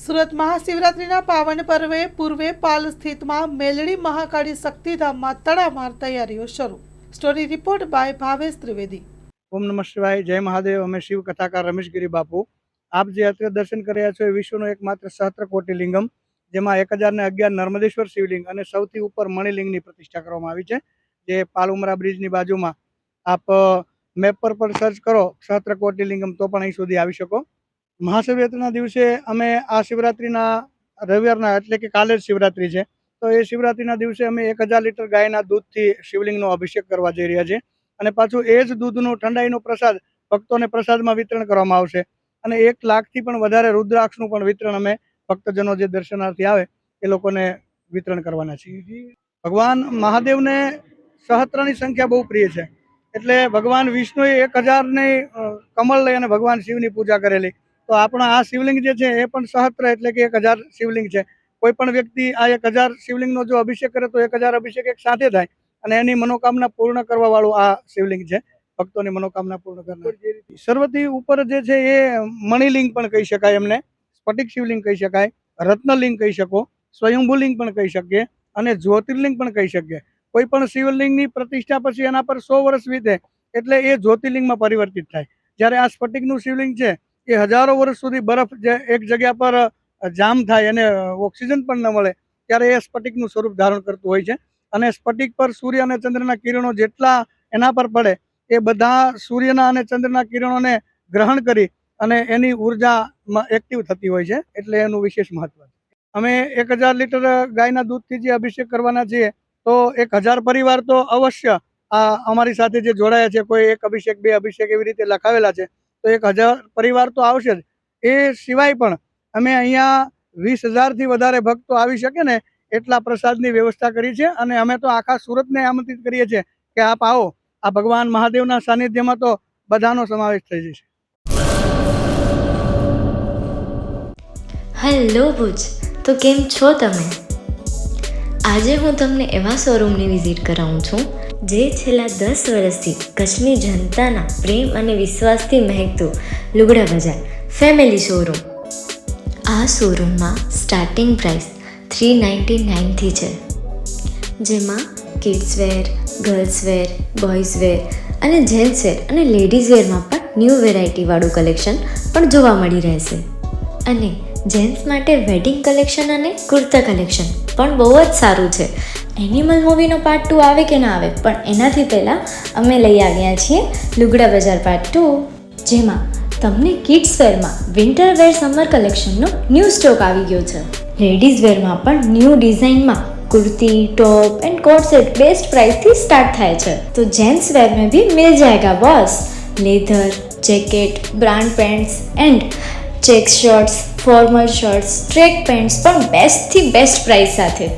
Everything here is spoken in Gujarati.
સુરત મહાશિવરાત્રિના પાવન પર્વે પૂર્વે પાલ સ્થિતમાં મેલડી મહાકાળી શક્તિધામમાં તડામાર તૈયારીઓ શરૂ. Story report by Bhavesh Trivedi. ઓમ નમઃ શિવાય. જય મહાદેવ. અમે શિવ કથાકાર રમેશગીરી બાપુ. આપ જે અત્યારે દર્શન કરી રહ્યા છો એ વિશ્વનો એકમાત્ર સહસ્ત્ર કોટિલિંગમ, જેમાં 1011 નર્મદેશ્વર શિવલિંગ અને સૌથી ઉપર મણિલિંગની પ્રતિષ્ઠા કરવામાં આવી છે, જે પાલઉમરા બ્રિજની બાજુમાં. આપ મેપ પર પણ સર્ચ કરો સહસ્ત્ર કોટિલિંગમ તો પણ અહીં સુધી આવી શકો. મહાશિવરાત્રિના દિવસે અમે આ શિવરાત્રિના રવિવારના એટલે કે કાલે જ શિવરાત્રિ છે, તો એ શિવરાત્રિના દિવસે અમે 1000 લીટર ગાયના દૂધથી શિવલિંગનો અભિષેક કરવા જઈ રહ્યા છીએ. અને પાછું એ જ દૂધનો ઠંડાઈનો પ્રસાદ ભક્તોને પ્રસાદમાં વિતરણ કરવામાં આવશે. અને 1 લાખથી પણ વધારે રુદ્રાક્ષનું પણ વિતરણ અમે ભક્તજનો જે દર્શનાર્થી આવે એ લોકોને વિતરણ કરવાના છીએ. ભગવાન મહાદેવને સહસ્ત્રની સંખ્યા બહુ પ્રિય છે, એટલે ભગવાન વિષ્ણુએ 1000ની કમળ લઈ અને ભગવાન શિવની પૂજા કરેલી. તો આપણા આ શિવલિંગ જે છે એ પણ સહસ્ત્ર એટલે કે 1000 શિવલિંગ છે. કોઈ પણ વ્યક્તિ આ 1000 શિવલિંગનો જો અભિષેક કરે તો 1000 અભિષેક એક સાથે થાય અને એની મનોકામના પૂર્ણ કરવા વાળું આ શિવલિંગ છે. ભક્તોની મનોકામના પૂર્ણ કરનાર. સર્વથી ઉપર જે છે એ મણિલિંગ પણ કહી શકાય, એમને સ્ફટિક શિવલિંગ કહી શકાય, રત્નલિંગ કહી શકો, સ્વયંભૂલિંગ પણ કહી શકીએ અને જ્યોતિર્લિંગ પણ કહી શકીએ. કોઈ પણ શિવલિંગની પ્રતિષ્ઠા પછી એના પર 100 વર્ષ વીતે એટલે એ જ્યોતિર્લિંગમાં પરિવર્તિત થાય. જ્યારે આ સ્ફટિકનું શિવલિંગ છે એ હજારો વર્ષ સુધી બરફ જે એક જગ્યા પર જામ થાય અને ઓક્સિજન પણ ન મળે ત્યારે એ સ્ફટિકનું સ્વરૂપ ધારણ કરતું હોય છે. અને સ્ફટિક પર સૂર્ય અને ચંદ્રના કિરણો જેટલા એના પર પડે એ બધા સૂર્યના અને ચંદ્રના કિરણોને ગ્રહણ કરી અને એની ઉર્જામાં એક્ટિવ થતી હોય છે, એટલે એનું વિશેષ મહત્વ છે. અમે 1000 લીટર ગાયના દૂધથી જે અભિષેક કરવાના છીએ, તો 1000 પરિવાર તો અવશ્ય આ અમારી સાથે જે જોડાયા છે, કોઈ 1 અભિષેક 2 અભિષેક એવી રીતે લખાવેલા છે, તો 1000 પરિવાર તો આવશે જ. એ સિવાય પણ અમે અહીંયા 20,000થી વધારે ભક્તો આવી શકે ને એટલા પ્રસાદની વ્યવસ્થા કરી છે. અને અમે તો આખા સુરતને આમંત્રિત કરીએ છીએ કે આપ આવો. આ ભગવાન મહાદેવના સાનિધ્યમાં તો બધાનો સમાવેશ થઈ જશે. હેલો ભુજ, તો કેમ છો તમે? આજે હું તમને એવા શોરૂમની વિઝિટ કરાવું છું જે છેલ્લા 10 વર્ષથી કચ્છની જનતાના પ્રેમ અને વિશ્વાસથી મહેકતું લુગડા બજાર ફેમિલી શોરૂમ. આ શોરૂમમાં સ્ટાર્ટિંગ પ્રાઇસ 399થી છે, જેમાં kids wear, girls wear, boys wear અને જેન્ટ્સ વેર અને લેડીઝ વેરમાં પણ ન્યૂ વેરાયટીવાળું કલેક્શન પણ જોવા મળી રહેશે. અને જેન્ટ્સ માટે વેડિંગ કલેક્શન અને કુર્તા કલેક્શન પણ બહુ જ સારું છે. એનિમલ મૂવીનો પાર્ટ 2 આવે કે ના આવે, પણ એનાથી પહેલાં અમે લઈ આવ્યા છીએ લુગડા બજાર પાર્ટ 2, જેમાં તમને કિડ્સ વેરમાં વિન્ટર વેર સમર કલેક્શનનો ન્યૂ સ્ટોક આવી ગયો છે. લેડીઝ વેરમાં પણ ન્યૂ ડિઝાઇનમાં kurti, top and coat set best price थी स्टार्ट थाय छे. तो जेंट्स वेर में भी मिल जाएगा boss. Leather, jacket, brand pants and check shirts, formal shirts, track pants पर बेस्ट थी बेस्ट प्राइस साथे.